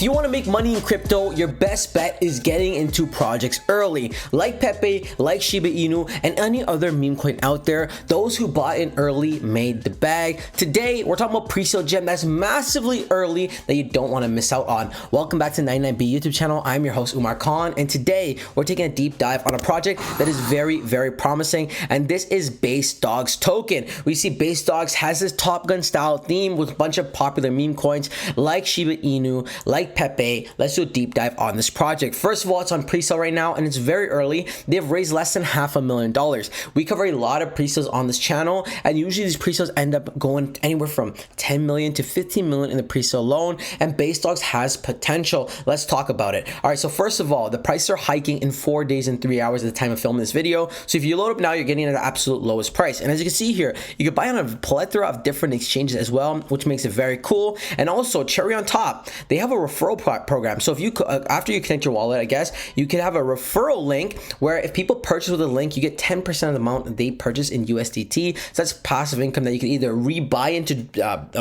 If you want to make money in crypto, your best bet is getting into projects early, like Pepe, like Shiba Inu, and any other meme coin out there. Those who bought in early made the bag. Today, we're talking about pre-sale gem that's massively early that you don't want to miss out on. Welcome back to 99B YouTube channel. I'm your host, Umar Khan, and today we're taking a deep dive on a project that is very, very promising, and this is Base Dawgz token. We see Base Dawgz has this Top Gun style theme with a bunch of popular meme coins like Shiba Inu, like Pepe. Let's do a deep dive on this project. First of all, it's on pre-sale right now and it's very early. They've raised less than $500,000. We cover a lot of pre-sales on this channel, and usually these pre-sales end up going anywhere from 10 million to 15 million in the pre-sale alone, and Base Dawgz has potential. Let's talk about it. All right, so first of all, the prices are hiking in 4 days and 3 hours at the time of filming this video. So if you load up now, you're getting at the absolute lowest price. And as you can see here, you can buy on a plethora of different exchanges as well, which makes it very cool. And also, cherry on top, they have a referral program. So if you after you connect your wallet, I guess you can have a referral link where if people purchase with a link, you get 10% of the amount that they purchase in USDT. So that's passive income that you can either rebuy into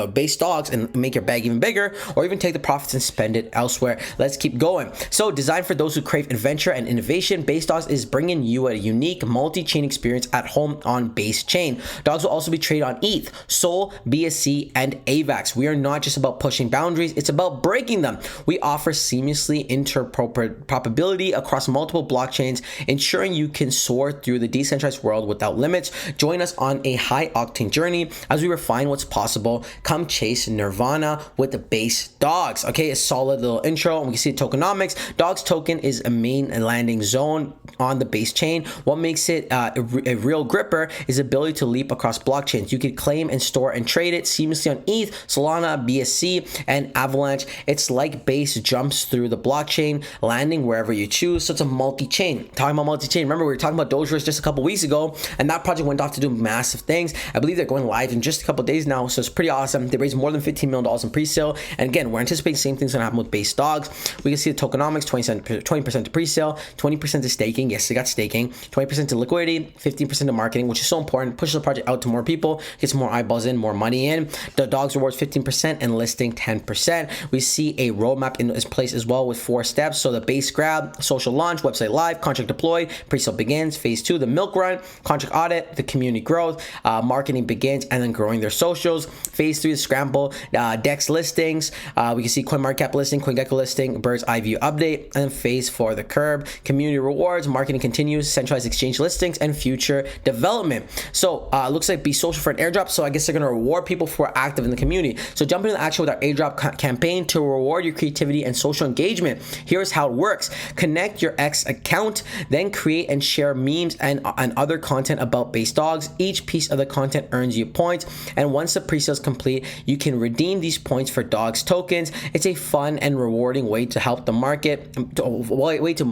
Base Dawgz and make your bag even bigger, or even take the profits and spend it elsewhere. Let's keep going. So designed for those who crave adventure and innovation, Base Dawgz is bringing you a unique multi-chain experience at home on Base Chain. Dawgz will also be traded on ETH, Sol, BSC, and AVAX. We are not just about pushing boundaries, it's about breaking them. We offer seamlessly interoperability across multiple blockchains, ensuring you can soar through the decentralized world without limits. Join us on a high-octane journey as we refine what's possible. Come chase Nirvana with the Base Dawgz. Okay, a solid little intro, and we can see the tokenomics. Dawgz token is a main landing zone on the Base chain. What makes it a real gripper is the ability to leap across blockchains. You can claim and store and trade it seamlessly on ETH, Solana, BSC, and Avalanche. It's like Base jumps through the blockchain, landing wherever you choose. So it's a multi-chain. Talking about multi-chain, remember we were talking about Dogeverse just a couple weeks ago, and that project went off to do massive things. I believe they're going live in just a couple days now, so it's pretty awesome. They raised more than $15 million in pre-sale, and again, we're anticipating the same thing's gonna happen with Base Dawgz. We can see the tokenomics: 20% to pre-sale, 20% to staking. Yes, they got staking. 20% to liquidity, 15% to marketing, which is so important. Pushes the project out to more people, gets more eyeballs in, more money in. The Dawgz rewards 15% and listing 10%. We see a roadmap in place as well with 4 steps. So the base grab, social launch, website live, contract deployed, pre-sale begins. Phase 2, the milk run, contract audit, the community growth, marketing begins, and then growing their socials. Phase 3, the scramble, DEX listings. We can see CoinMarketCap listing, CoinGecko listing, Bird's Eye View update, and then phase 4, the curb, community rewards, marketing continues, centralized exchange listings, and future development. So looks like be social for an airdrop. So I guess they're gonna reward people who are active in the community. So jump into the action with our airdrop campaign to reward your creativity and social engagement. Here's how it works. Connect your X account, then create and share memes and other content about Base Dawgz. Each piece of the content earns you points, and once the pre-sale is complete, you can redeem these points for Dawgz tokens. It's a fun and rewarding way to help the market,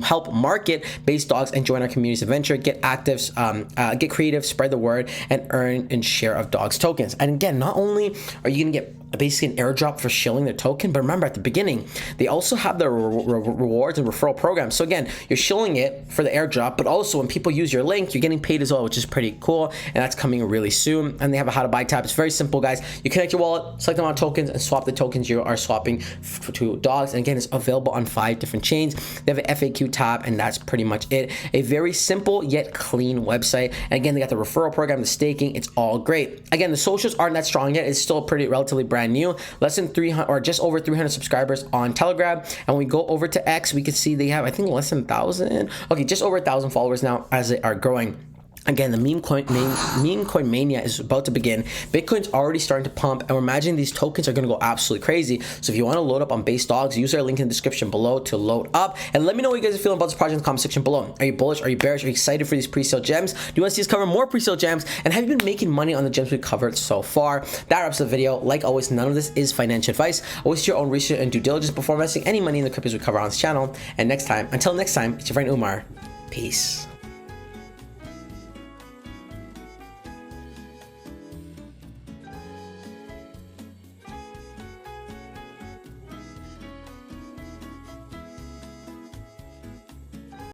help market Base Dawgz and join our community's adventure. Get active, get creative, spread the word, and earn and share of Dawgz tokens. And again, not only are you gonna get basically an airdrop for shilling the token, but remember at the beginning they also have the rewards and referral program. So again, you're shilling it for the airdrop, but also when people use your link, you're getting paid as well, which is pretty cool, and that's coming really soon. And they have a how to buy tab. It's very simple, guys. You connect your wallet, select the amount of tokens, and swap the tokens you are swapping to Dawgz. And again, it's available on 5 different chains. They have an FAQ tab, and that's pretty much it. A very simple yet clean website. And again, they got the referral program, the staking. It's all great. Again, the socials aren't that strong yet. It's still pretty relatively brand new, less than 300 or just over 300 subscribers on Telegram. And when we go over to X, we can see they have, I think, less than 1,000. Okay, just over 1,000 followers now as they are growing. Again, the meme coin mania is about to begin. Bitcoin's already starting to pump, and we're imagining these tokens are going to go absolutely crazy. So if you want to load up on Base Dawgz, use our link in the description below to load up. And let me know what you guys are feeling about this project in the comment section below. Are you bullish? Are you bearish? Are you excited for these pre-sale gems? Do you want to see us cover more pre-sale gems? And have you been making money on the gems we've covered so far? That wraps up the video. Like always, none of this is financial advice. Always do your own research and due diligence before investing any money in the cryptos we cover on this channel. And until next time, it's your friend Umar. Peace.